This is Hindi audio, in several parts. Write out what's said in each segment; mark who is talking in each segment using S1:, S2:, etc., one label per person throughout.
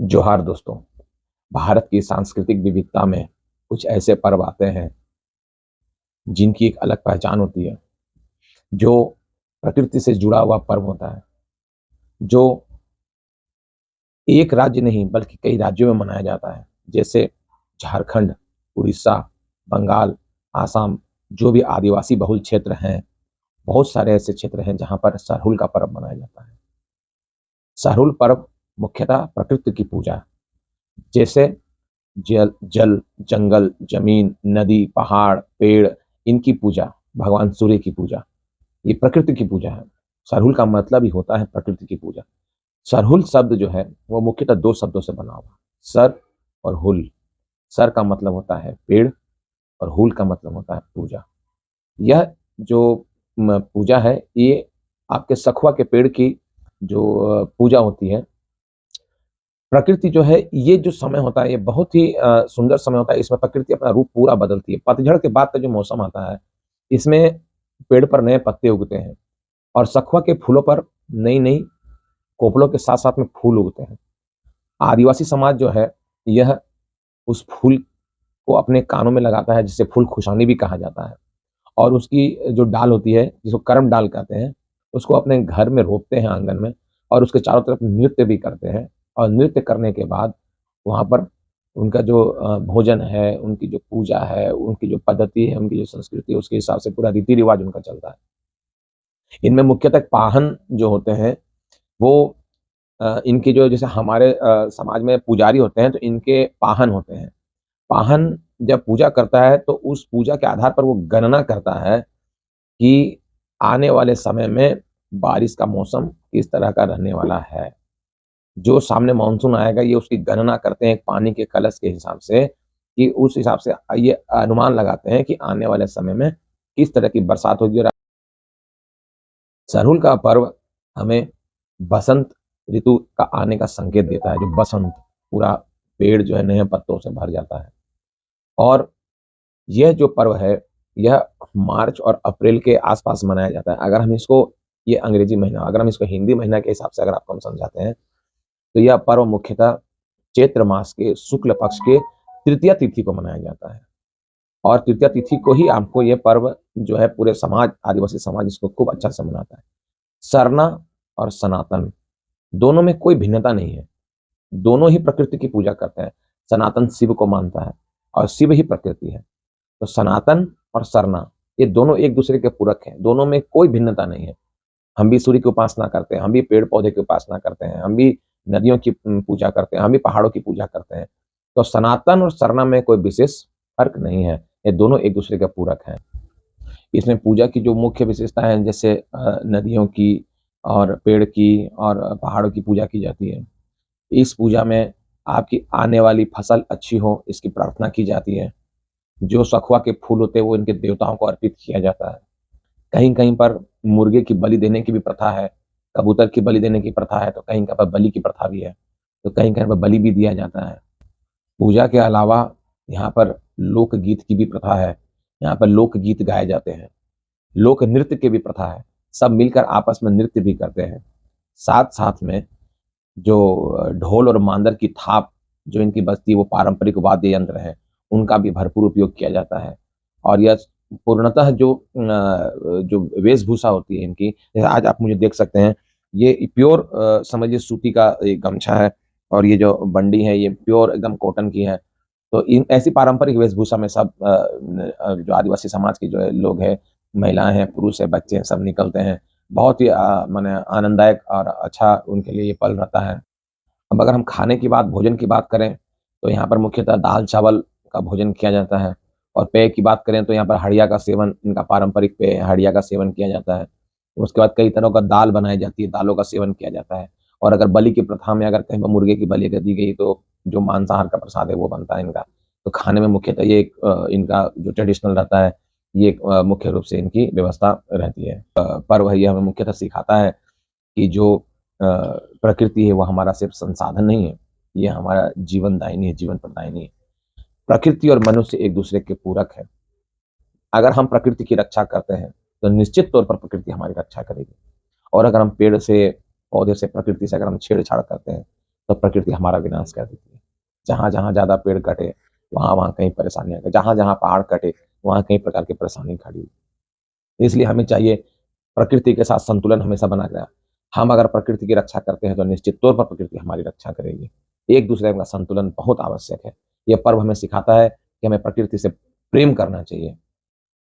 S1: जोहार दोस्तों। भारत की सांस्कृतिक विविधता में कुछ ऐसे पर्व आते हैं जिनकी एक अलग पहचान होती है, जो प्रकृति से जुड़ा हुआ पर्व होता है, जो एक राज्य नहीं बल्कि कई राज्यों में मनाया जाता है। जैसे झारखंड, उड़ीसा, बंगाल, आसाम, जो भी आदिवासी बहुल क्षेत्र हैं, बहुत सारे ऐसे क्षेत्र हैं जहाँ पर सरहुल का पर्व मनाया जाता है। सरहुल पर्व मुख्यतः प्रकृति की पूजा, जैसे जल, जंगल, जमीन, नदी, पहाड़, पेड़, इनकी पूजा, भगवान सूर्य की पूजा, ये प्रकृति की पूजा है। सरहुल का मतलब ही होता है प्रकृति की पूजा। सरहुल शब्द जो है वो मुख्यतः दो शब्दों से बना हुआ, सर और हुल। सर का मतलब होता है पेड़ और हुल का मतलब होता है पूजा। यह जो पूजा है, ये आपके सखुआ के पेड़ की जो पूजा होती है। प्रकृति जो है, ये जो समय होता है, ये बहुत ही सुंदर समय होता है। इसमें प्रकृति अपना रूप पूरा बदलती है। पतझड़ के बाद का जो मौसम आता है, इसमें पेड़ पर नए पत्ते उगते हैं और सखुआ के फूलों पर नई नई कोपलों के साथ साथ में फूल उगते हैं। आदिवासी समाज जो है, यह उस फूल को अपने कानों में लगाता है, जिसे फूल खुशानी भी कहा जाता है। और उसकी जो डाल होती है, जिसको करम डाल कहते हैं, उसको अपने घर में रोपते हैं आंगन में, और उसके चारों तरफ नृत्य भी करते हैं। और नृत्य करने के बाद वहाँ पर उनका जो भोजन है, उनकी जो पूजा है, उनकी जो पद्धति है, उनकी जो संस्कृति है, उसके हिसाब से पूरा रीति रिवाज उनका चलता है। इनमें मुख्यतः पाहन जो होते हैं, वो इनकी जो, जैसे हमारे समाज में पुजारी होते हैं तो इनके पाहन होते हैं। पाहन जब पूजा करता है तो उस पूजा के आधार पर वो गणना करता है कि आने वाले समय में बारिश का मौसम किस तरह का रहने वाला है। जो सामने मानसून आएगा, ये उसकी गणना करते हैं एक पानी के कलश के हिसाब से, कि उस हिसाब से ये अनुमान लगाते हैं कि आने वाले समय में किस तरह की बरसात होगी। और सरहुल का पर्व हमें बसंत ऋतु का आने का संकेत देता है। जो बसंत, पूरा पेड़ जो है नए पत्तों से भर जाता है। और यह जो पर्व है, यह मार्च और अप्रैल के आसपास मनाया जाता है। अगर हम इसको, ये अंग्रेजी महीना, अगर हम इसको हिंदी महीना के हिसाब से अगर आपको हम समझाते हैं, तो यह पर्व मुख्यतः चैत्र मास के शुक्ल पक्ष के तृतीया तिथि को मनाया जाता है। और तृतीया तिथि को ही आपको यह पर्व जो है, पूरे समाज, आदिवासी समाज इसको खूब अच्छा से मनाता है। सरना और सनातन, दोनों में कोई भिन्नता नहीं है। दोनों ही प्रकृति की पूजा करते हैं। सनातन शिव को मानता है और शिव ही प्रकृति है। तो सनातन और सरना, ये दोनों एक दूसरे के पूरक हैं। दोनों में कोई भिन्नता नहीं है। हम भी सूर्य की उपासना करते हैं, हम भी पेड़ पौधे की उपासना करते हैं, हम भी नदियों की पूजा करते हैं, हम भी पहाड़ों की पूजा करते हैं। तो सनातन और सरना में कोई विशेष फर्क नहीं है। ये दोनों एक दूसरे के पूरक हैं। इसमें पूजा की जो मुख्य विशेषता है, जैसे नदियों की और पेड़ की और पहाड़ों की पूजा की जाती है। इस पूजा में आपकी आने वाली फसल अच्छी हो, इसकी प्रार्थना की जाती है। जो सखुआ के फूल होते हैं, वो इनके देवताओं को अर्पित किया जाता है। कहीं कहीं पर मुर्गे की बलि देने की भी प्रथा है, कबूतर की बलि देने की प्रथा है, तो कहीं कहीं पर बलि की प्रथा भी है, तो कहीं कहीं पर बलि भी दिया जाता है। पूजा के अलावा यहाँ पर लोकगीत की भी प्रथा है। यहाँ पर लोकगीत गाए जाते हैं। लोक नृत्य की भी प्रथा है। सब मिलकर आपस में नृत्य भी करते हैं। साथ साथ में जो ढोल और मांदर की थाप जो इनकी बजती है, वो पारंपरिक वाद्य यंत्र है, उनका भी भरपूर उपयोग किया जाता है। और यह पूर्णतः जो वेशभूषा होती है इनकी, जैसे आज आप मुझे देख सकते हैं, ये प्योर समझिए सूती का एक गमछा है, और ये जो बंडी है, ये प्योर एकदम कॉटन की है। तो इन ऐसी पारंपरिक वेशभूषा में सब जो आदिवासी समाज के जो है लोग हैं, महिलाएं हैं, पुरुष है, बच्चे हैं, सब निकलते हैं। बहुत ही माने आनंददायक और अच्छा उनके लिए ये पल रहता है। अब अगर हम खाने की बात, भोजन की बात करें, तो यहाँ पर मुख्यतः दाल चावल का भोजन किया जाता है। और पेय की बात करें तो यहाँ पर हड़िया का सेवन, इनका पारंपरिक पेय हड़िया का सेवन किया जाता है। उसके बाद कई तरह का दाल बनाई जाती है, दालों का सेवन किया जाता है। और अगर बलि की प्रथा में अगर कहीं पर मुर्गे की बलि कर दी गई, तो जो मांसाहार का प्रसाद है वो बनता है इनका। तो खाने में मुख्यतः ये एक इनका जो ट्रेडिशनल रहता है, ये एक मुख्य रूप से इनकी व्यवस्था रहती है। पर्व है, ये हमें मुख्यतः सिखाता है कि जो प्रकृति है वो हमारा सिर्फ संसाधन नहीं है, ये हमारा जीवन दायिनी है, जीवन प्रदायिनी है। प्रकृति और मनुष्य एक दूसरे के पूरक है। अगर हम प्रकृति की रक्षा करते हैं, तो निश्चित तौर पर प्रकृति हमारी रक्षा करेगी। और अगर हम पेड़ से, पौधे से, प्रकृति से अगर हम छेड़छाड़ करते हैं, तो प्रकृति हमारा विनाश कर देती है। जहाँ-जहाँ ज़्यादा पेड़ कटे, वहाँ-वहाँ कहीं परेशानियाँ आ गई, जहाँ-जहाँ पहाड़ कटे, वहाँ कई प्रकार की परेशानी खड़ी हुई। इसलिए हमें चाहिए प्रकृति के साथ संतुलन हमेशा बना के रखना। हम अगर प्रकृति की रक्षा करते हैं, तो निश्चित तौर पर प्रकृति हमारी रक्षा करेगी। एक-दूसरे का संतुलन बहुत आवश्यक है। ये पर्व हमें सिखाता है कि हमें प्रकृति से प्रेम करना चाहिए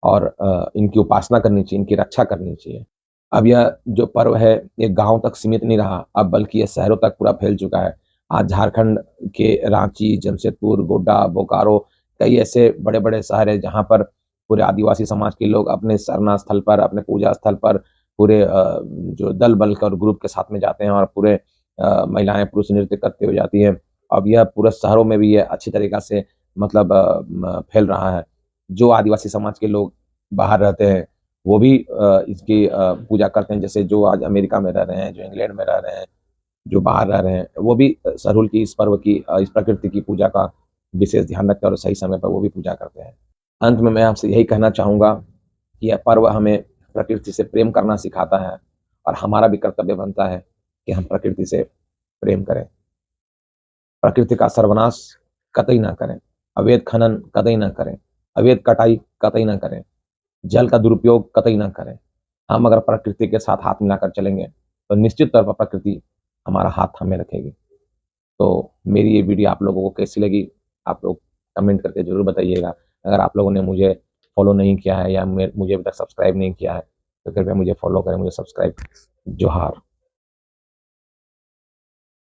S1: और इनकी उपासना करनी चाहिए, इनकी रक्षा करनी चाहिए। अब यह जो पर्व है, ये गाँव तक सीमित नहीं रहा, अब बल्कि ये शहरों तक पूरा फैल चुका है। आज झारखंड के रांची, जमशेदपुर, गोड्डा, बोकारो कई ऐसे बड़े-बड़े शहर हैं जहाँ पर पूरे आदिवासी समाज के लोग अपने सरना स्थल पर, अपने पूजा स्थल पर पूरे जो दल-बल कर ग्रुप के साथ में जाते हैं और पूरे महिलाएँ, पुरुष नृत्य करते हुए जाती हैं। अब यह पूरे शहरों में भी ये अच्छी तरीक़ा से मतलब फैल रहा है। जो आदिवासी समाज के लोग बाहर रहते हैं, वो भी इसकी पूजा करते हैं। जैसे जो आज अमेरिका में रह रहे हैं, जो इंग्लैंड में रह रहे हैं, जो बाहर रह रहे हैं, वो भी सरहुल की इस पर्व की इस प्रकृति की पूजा का विशेष ध्यान रखते हैं और सही समय पर वो भी पूजा करते हैं। अंत में मैं आपसे यही कहना चाहूँगा कि यह पर्व हमें प्रकृति से प्रेम करना सिखाता है और हमारा भी कर्तव्य बनता है कि हम प्रकृति से प्रेम करें। प्रकृति का सर्वनाश कतई ना करें, अवैध खनन कतई ना करें, अवैध कटाई कतई ना करें, जल का दुरुपयोग कतई ना करें। हम अगर प्रकृति के साथ हाथ मिलाकर चलेंगे, तो निश्चित तौर पर प्रकृति हमारा हाथ थामे रखेगी। तो मेरी ये वीडियो आप लोगों को कैसी लगी, आप लोग कमेंट करके ज़रूर बताइएगा। अगर आप लोगों ने मुझे फ़ॉलो नहीं किया है या मुझे अभी तक सब्सक्राइब नहीं किया है, तो कृपया मुझे फ़ॉलो करें, मुझे सब्सक्राइब करें। जोहार।